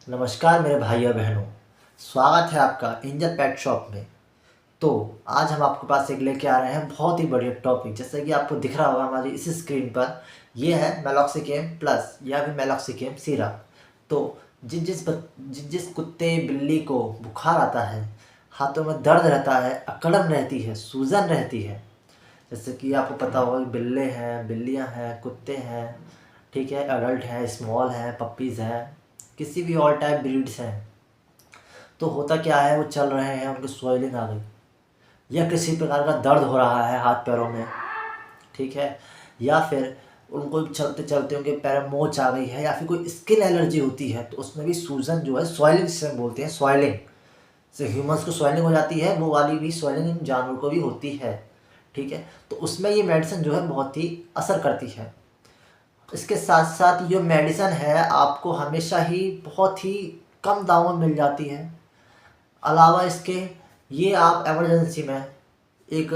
नमस्कार मेरे भाई और बहनों, स्वागत है आपका एंजल पेट शॉप में। तो आज हम आपके पास एक लेके आ रहे हैं बहुत ही बढ़िया टॉपिक। जैसे कि आपको दिख रहा होगा हमारी इस स्क्रीन पर, ये है मेलॉक्सिकेम प्लस या फिर मेलॉक्सिकेम सिरप। तो जिस जिस कुत्ते बिल्ली को बुखार आता है, हाथों में दर्द रहता है, अकड़न रहती है, सूजन रहती है, जैसे कि आपको पता होगा कि बिल्ले हैं, बिल्लियां हैं, कुत्ते हैं, ठीक है, अडल्ट हैं, स्मॉल हैं, पप्पीज़ हैं, किसी भी ऑल टाइप ब्रीड्स हैं। तो होता क्या है, वो चल रहे हैं, उनको स्वेलिंग आ गई या किसी प्रकार का दर्द हो रहा है हाथ पैरों में, ठीक है, या फिर उनको चलते चलते उनके पैर में मोच आ गई है, या फिर कोई स्किन एलर्जी होती है, तो उसमें भी सूजन जो है, स्वेलिंग जिसे हम बोलते हैं, स्वेलिंग जैसे ह्यूमन्स को स्वेलिंग हो जाती है, वो वाली भी स्वेलिंग जानवर को भी होती है, ठीक है। तो उसमें ये मेडिसिन जो है बहुत ही असर करती है। इसके साथ साथ ये मेडिसिन है आपको हमेशा ही बहुत ही कम दामों में मिल जाती है। अलावा इसके ये आप इमरजेंसी में एक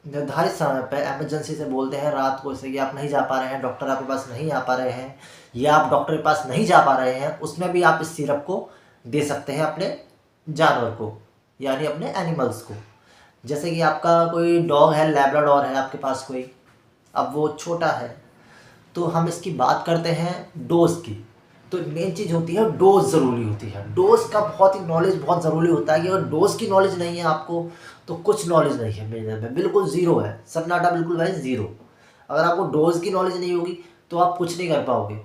निर्धारित समय पर, इमरजेंसी से बोलते हैं रात को, जैसे कि आप नहीं जा पा रहे हैं, डॉक्टर आपके पास नहीं आ पा रहे हैं, या आप डॉक्टर के पास नहीं जा पा रहे हैं, उसमें भी आप इस सिरप को दे सकते हैं अपने जानवर को, यानी अपने एनिमल्स को। जैसे कि आपका कोई डॉग है, लैब्राडोर है आपके पास कोई, अब वो छोटा है, तो हम इसकी बात करते हैं डोज की। तो मेन चीज़ होती है डोज, ज़रूरी होती है डोज का, बहुत ही नॉलेज बहुत ज़रूरी होता है कि अगर डोज की नॉलेज नहीं है आपको तो कुछ नॉलेज नहीं है, मेरे में बिल्कुल ज़ीरो है, सन्नाटा बिल्कुल भाई ज़ीरो। अगर आपको डोज की नॉलेज नहीं होगी तो आप कुछ नहीं कर पाओगे।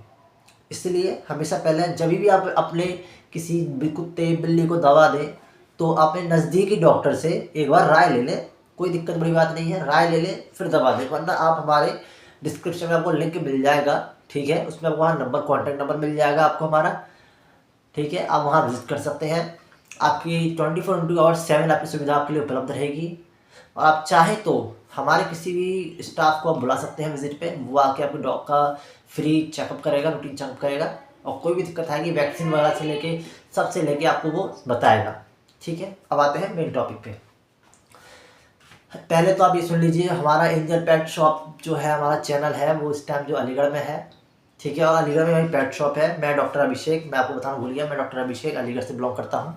इसलिए हमेशा पहले जब भी आप अपने किसी भी कुत्ते बिल्ली को दवा दें तो अपने नज़दीकी डॉक्टर से एक बार राय ले लें। कोई दिक्कत बड़ी बात नहीं है, राय ले लें फिर दवा दें, वरना आप हमारे डिस्क्रिप्शन में आपको लिंक मिल जाएगा, ठीक है, उसमें आपको वहाँ नंबर, कॉन्टैक्ट नंबर मिल जाएगा आपको हमारा, ठीक है, आप वहाँ विजिट कर सकते हैं। आपकी 24/7 आपकी सुविधा आपके लिए उपलब्ध रहेगी। और आप चाहें तो हमारे किसी भी स्टाफ को आप बुला सकते हैं विजिट पे, वो आके आपके डॉग का फ्री चेकअप करेगा, रूटीन चेकअप करेगा, और कोई भी दिक्कत आएगी वैक्सीन वगैरह से लेके सबसे लेके आपको वो बताएगा, ठीक है। अब आते हैं मेन टॉपिक पे। पहले तो आप ये सुन लीजिए, हमारा एंजल पेट शॉप जो है, हमारा चैनल है, वो इस टाइम जो अलीगढ़ में है, ठीक है, और अलीगढ़ में मेरी पेट शॉप है। मैं डॉक्टर अभिषेक, मैं आपको बताना भूल गया, मैं डॉक्टर अभिषेक अलीगढ़ से बिलोंग करता हूँ,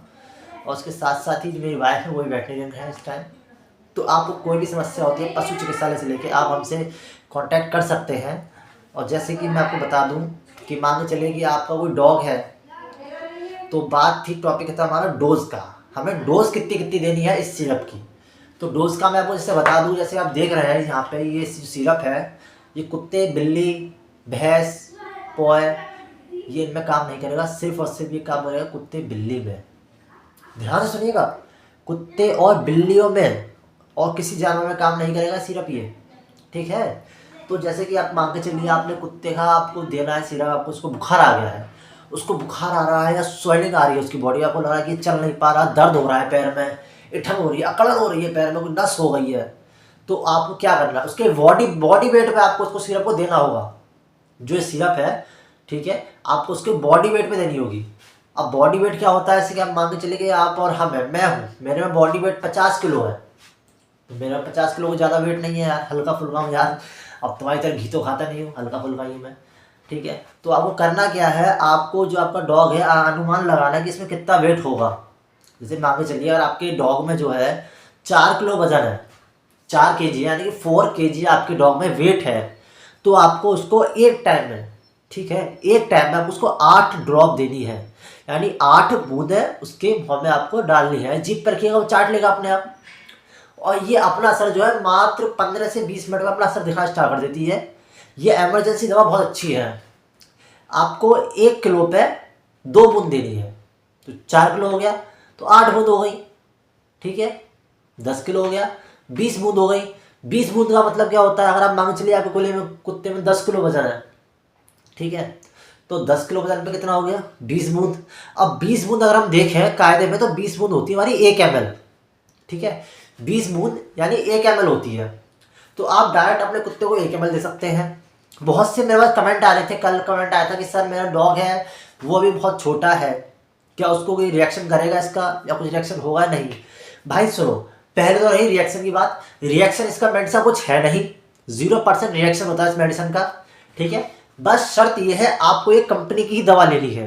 और उसके साथ साथ ही जो मेरी वाइफ है वो भी वेटरिनरियन है इस टाइम। तो आपको कोई भी समस्या होती है पशु चिकित्सालय से लेके, आप हमसे कांटेक्ट कर सकते हैं। और जैसे कि मैं आपको बता दूं कि मान के चलिए कि आपका कोई डॉग है, तो बात थी, टॉपिक था हमारा डोज का, हमें डोज कितनी कितनी देनी है इस सिरप की। तो डोज का मैं आपको जैसे बता दूं, जैसे आप देख रहे हैं यहाँ पे ये सिरप है, ये कुत्ते बिल्ली भैंस पॉय ये इनमें काम नहीं करेगा, सिर्फ और सिर्फ ये काम करेगा कुत्ते बिल्ली में। ध्यान से सुनिएगा, कुत्ते और बिल्लियों में और किसी जानवर में काम नहीं करेगा सिरप ये, ठीक है। तो जैसे कि आप मान के चलिए आपने कुत्ते का आपको देना है सिरप, आपको उसको बुखार आ गया है, उसको बुखार आ रहा है या स्वेलिंग आ रही है उसकी बॉडी, आपको लग रहा है कि चल नहीं पा रहा, दर्द हो रहा है पैर में, इठन हो रही है, अकड़न हो रही है पैर में, कोई नस हो गई है, तो आपको क्या करना है, उसके बॉडी वेट पे आपको उसको सिरप को देना होगा। जो ये सिरप है, ठीक है, आपको उसके बॉडी वेट पे देनी होगी। अब बॉडी वेट क्या होता है, जैसे कि आप मान के चलिए कि आप और हम है, मैं हूँ, मेरे में बॉडी वेट 50 किलो है, तो मेरा 50 किलो को ज़्यादा वेट नहीं है यार, हल्का फुल्का हूँ यार, अब तुम्हारी तरह घी तो खाता नहीं हूँ, हल्का फुल्का ही मैं, ठीक है। तो आपको करना क्या है, आपको जो आपका डॉग है अनुमान लगाना है कि इसमें कितना वेट होगा। जैसे मान के चलिए अगर आपके डॉग में जो है 4 किलो वजन है, 4 kg यानी कि 4 kg आपके डॉग में वेट है, तो आपको उसको एक टाइम में, ठीक है, एक टाइम में आपको उसको 8 ड्रॉप देनी है, यानी 8 बूंदें उसके मुँह में आपको डालनी है। जीभ पर रखिएगा, वो चाट लेगा अपने आप, और ये अपना असर जो है मात्र 15 से 20 मिनट में अपना असर दिखाना स्टार्ट कर देती है। ये इमरजेंसी दवा बहुत अच्छी है। आपको 1 किलो पे 2 बूंद देनी है, तो 4 किलो हो गया तो 8 बूंद हो गई, ठीक है। 10 किलो हो गया 20 बूंद हो गई। 20 बूंद का मतलब क्या होता है, अगर आप मांग चलिए आपके कोले में कुत्ते में 10 किलो वजन है, ठीक है, तो 10 किलो वजन पे कितना हो गया, 20 बूंद। अब 20 बूंद अगर हम देखें कायदे में, तो 20 बूंद होती है हमारी 1 ml, ठीक है, 20 बूंद यानी 1 ml होती है। तो आप डायरेक्ट अपने कुत्ते को 1 ml दे सकते हैं। बहुत से मेरे पास कमेंट आ रहे थे, कल कमेंट आया था कि सर मेरा डॉग है वो अभी बहुत छोटा है, क्या उसको कोई रिएक्शन करेगा इसका, या कुछ रिएक्शन होगा नहीं। भाई सुनो, पहले तो रही रिएक्शन की बात, रिएक्शन इसका मेडिसिन कुछ है नहीं, 0% रिएक्शन होता है इस मेडिसिन का, ठीक है। बस शर्त यह है आपको एक कंपनी की ही दवा लेनी है,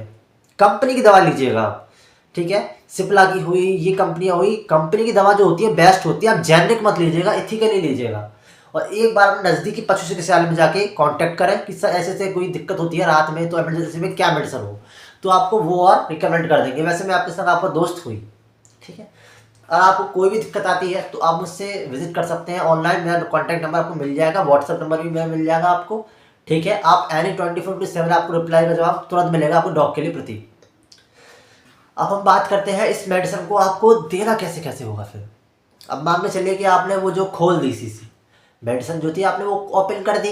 कंपनी की दवा लीजिएगा आप, ठीक है। सिप्ला की हुई, ये कंपनियाँ हुई, कंपनी की दवा जो होती है बेस्ट होती है, आप जेनरिक मत लीजिएगा, एथिकली लीजिएगा। और एक बार अपने नज़दीकी पशु चिकित्सालय में जाके कांटेक्ट करें कि सर ऐसे ऐसे कोई दिक्कत होती है रात में, तो इमरजेंसी में क्या मेडिसिन हो, तो आपको वो और रिकमेंड कर देंगे। वैसे मैं आपके संग आपका दोस्त हुई, ठीक है। और आपको कोई भी दिक्कत आती है तो आप मुझसे विजिट कर सकते हैं ऑनलाइन, मेरा कॉन्टैक्ट नंबर आपको मिल जाएगा, व्हाट्सअप नंबर भी मेरा मिल जाएगा आपको, ठीक है। आप एनी 24/7 आपको रिप्लाई का जवाब तुरंत मिलेगा आपको डॉग के लिए प्रति। अब हम बात करते हैं इस मेडिसिन को आपको देना कैसे कैसे होगा फिर। अब मान के चलिए कि आपने वो जो खोल दी शीशी, मेडिसिन जो थी आपने वो ओपन कर दी,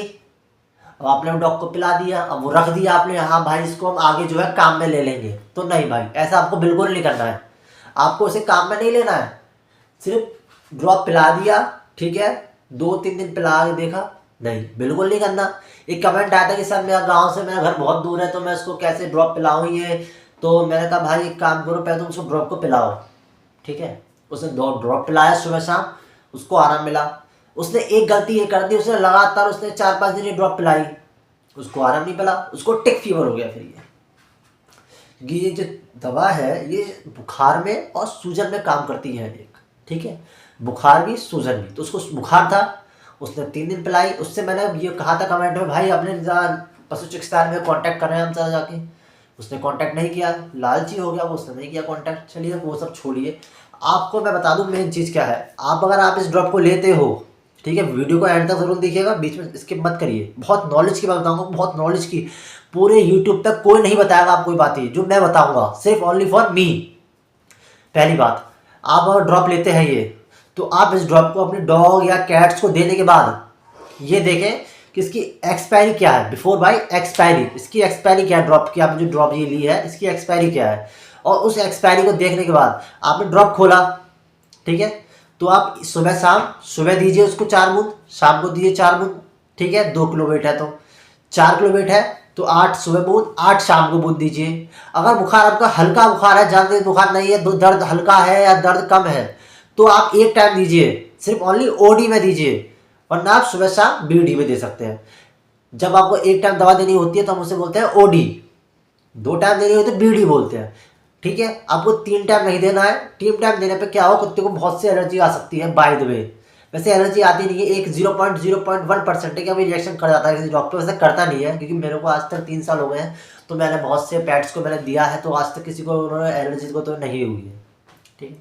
अब आपने डॉग को पिला दिया, अब वो रख दिया आपने, हाँ भाई इसको हम आगे जो है काम में ले लेंगे, तो नहीं भाई, ऐसा आपको बिल्कुल नहीं करना है। आपको उसे काम में नहीं लेना है, सिर्फ ड्रॉप पिला दिया, ठीक है, 2-3 दिन पिला के देखा, नहीं बिल्कुल नहीं करना। एक कमेंट आया था कि सर मेरा गांव से मेरा घर बहुत दूर है तो मैं उसको कैसे ड्रॉप पिलाऊं, ये तो मैंने कहा भाई एक काम करो, पहले तुम उसको ड्रॉप को पिलाओ, ठीक है। उसने 2 ड्रॉप पिलाया सुबह शाम, उसको आराम मिला। उसने एक गलती ये कर दी, उसने लगातार उसने 4-5 दिन ये ड्रॉप पिलाई, उसको आराम नहीं मिला, उसको टिक फीवर हो गया। फिर ये जो दवा है ये बुखार में और सूजन में काम करती है एक, ठीक है, बुखार भी सूजन भी। तो उसको बुखार था, उसने 3 दिन पिलाई। उससे मैंने ये कहा था कमेंट में भाई अपने पशु चिकित्सालय में कांटेक्ट कर रहे हैं हम सारा जाके, उसने कांटेक्ट नहीं किया, लालची हो गया वो, उसने नहीं किया कांटेक्ट। चलिए वो सब छोड़िए, आपको मैं बता दूं मेन चीज़ क्या है। आप अगर आप इस ड्रॉप को लेते हो, ठीक है, वीडियो को एंड तक जरूर देखिएगा, बीच में स्किप मत करिए। बहुत नॉलेज की बात बताऊंगा, बहुत नॉलेज की, पूरे यूट्यूब तक कोई नहीं बताएगा आपको बातें जो मैं बताऊंगा, सिर्फ ओनली फॉर मी। पहली बात, आप अगर ड्रॉप लेते हैं ये, तो आप इस ड्रॉप को अपने डॉग या कैट्स को देने के बाद ये देखें कि इसकी एक्सपायरी क्या है, बिफोर बाय एक्सपायरी, इसकी एक्सपायरी क्या है ड्रॉप की, आपने जो ड्रॉप ये ली है इसकी एक्सपायरी क्या है। और उस एक्सपायरी को देखने के बाद आपने ड्रॉप खोला, ठीक है, तो आप सुबह शाम, सुबह दीजिए उसको 4 बूंद, शाम को दीजिए 4 बूंद, ठीक है। 2 किलो वेट है तो 4 किलो वेट है तो 8 सुबह बूंद, 8 शाम को बूंद दीजिए। अगर बुखार आपका हल्का बुखार है, ज़्यादा तेज बुखार नहीं है, दर्द हल्का है या दर्द कम है, तो आप एक टाइम दीजिए, सिर्फ ओनली ओडी में दीजिए, वरना आप सुबह शाम बीडी में दे सकते हैं। जब आपको एक टाइम दवा देनी होती है तो हम उसे बोलते हैं ओडी, 2 टाइम देनी होती है बीडी बोलते हैं, ठीक है। आपको 3 टाइम नहीं देना है, 3 टाइम देने पे क्या हो, कुत्ते को बहुत सी एलर्जी आ सकती है बाय द वे। वैसे एलर्जी आती नहीं है, एक 0.01% का भी रिएक्शन कर जाता है किसी डॉक्टर, वैसे करता नहीं है, क्योंकि मेरे को आज तक 3 साल हो गए हैं तो मैंने बहुत से पेट्स को मैंने दिया है, तो आज तक किसी को उन्होंने एलर्जी को तो नहीं हुई है, ठीक है।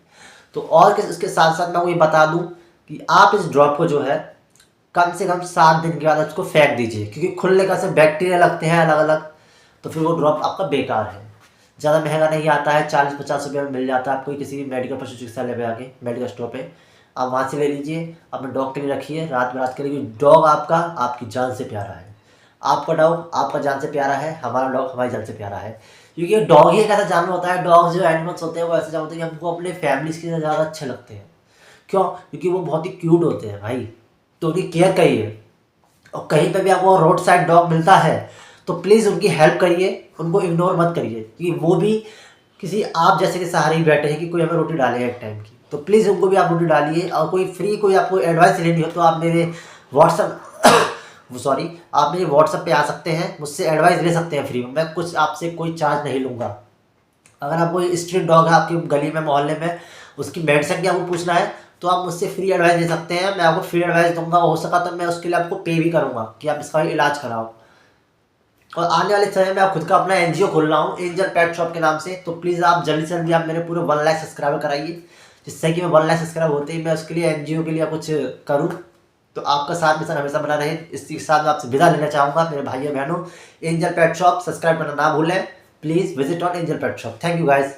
तो और इसके साथ साथ मैं वो ये बता दूं कि आप इस ड्रॉप को जो है कम से कम 7 दिन के बाद उसको फेंक दीजिए, क्योंकि खुलने का से बैक्टीरिया लगते हैं अलग अलग, तो फिर वो ड्रॉप आपका बेकार है। ज़्यादा महंगा नहीं आता है, 40-50 रुपये में मिल जाता है आपको किसी भी मेडिकल पशु चिकित्सालय पे आके, मेडिकल स्टोर पे आप वहाँ से ले लीजिए, अपने डॉग के लिए रखिए रात में रात के लिए। डॉग आपका आपकी जान से प्यारा है, आपका डॉग आपका जान से प्यारा है, हमारा डॉग हमारी जान से प्यारा है, क्योंकि डॉग ही एक ऐसा जानवर होता है, डॉग जो एनिमल्स होते हैं वो ऐसे जानवर होते हैं कि हमको अपने फैमिली से ज़्यादा अच्छे लगते हैं। क्यों? क्योंकि वो बहुत ही क्यूट होते हैं भाई, तो उनकी केयर करिए। और कहीं पे भी आपको रोड साइड डॉग मिलता है तो प्लीज़ उनकी हेल्प करिए, उनको इग्नोर मत करिए, क्योंकि वो भी किसी आप जैसे के सहारे ही बैठे हैं कि कोई हमें रोटी डालेगा एक टाइम की, तो प्लीज़ उनको भी आप रोटी डालिए। और कोई फ्री कोई आपको एडवाइस लेनी हो तो आप मेरे आप मेरे व्हाट्सएप पे आ सकते हैं, मुझसे एडवाइस ले सकते हैं फ्री में, मैं कुछ आपसे कोई चार्ज नहीं लूँगा। अगर आपको स्ट्रीट डॉग है आपकी गली में मोहल्ले में, उसकी मेडिसिन की आपको पूछना है तो आप मुझसे फ्री एडवाइस ले सकते हैं, मैं आपको फ्री एडवाइस दूंगा, हो सका तो मैं उसके लिए आपको पे भी करूँगा कि आप इसका इलाज कराओ। और आने वाले समय में आप खुद का अपना एनजीओ खोल रहा हूँ एंजल पेट शॉप के नाम से, तो प्लीज़ आप जल्दी से जल्दी आप मेरे पूरे 1 लाख सब्सक्राइबर कराइए, जिससे कि मैं 1 लाख सब्सक्राइब होते ही मैं उसके लिए एनजीओ के लिए कुछ करूँ। तो आपका साथ में सर हमेशा बना रहे, इसी के साथ मैं आपसे विदा लेना चाहूँगा मेरे भाइयों बहनों। एंजल पेट शॉप सब्सक्राइब करना ना भूलें, please visit on angel pet shop. Thank you guys.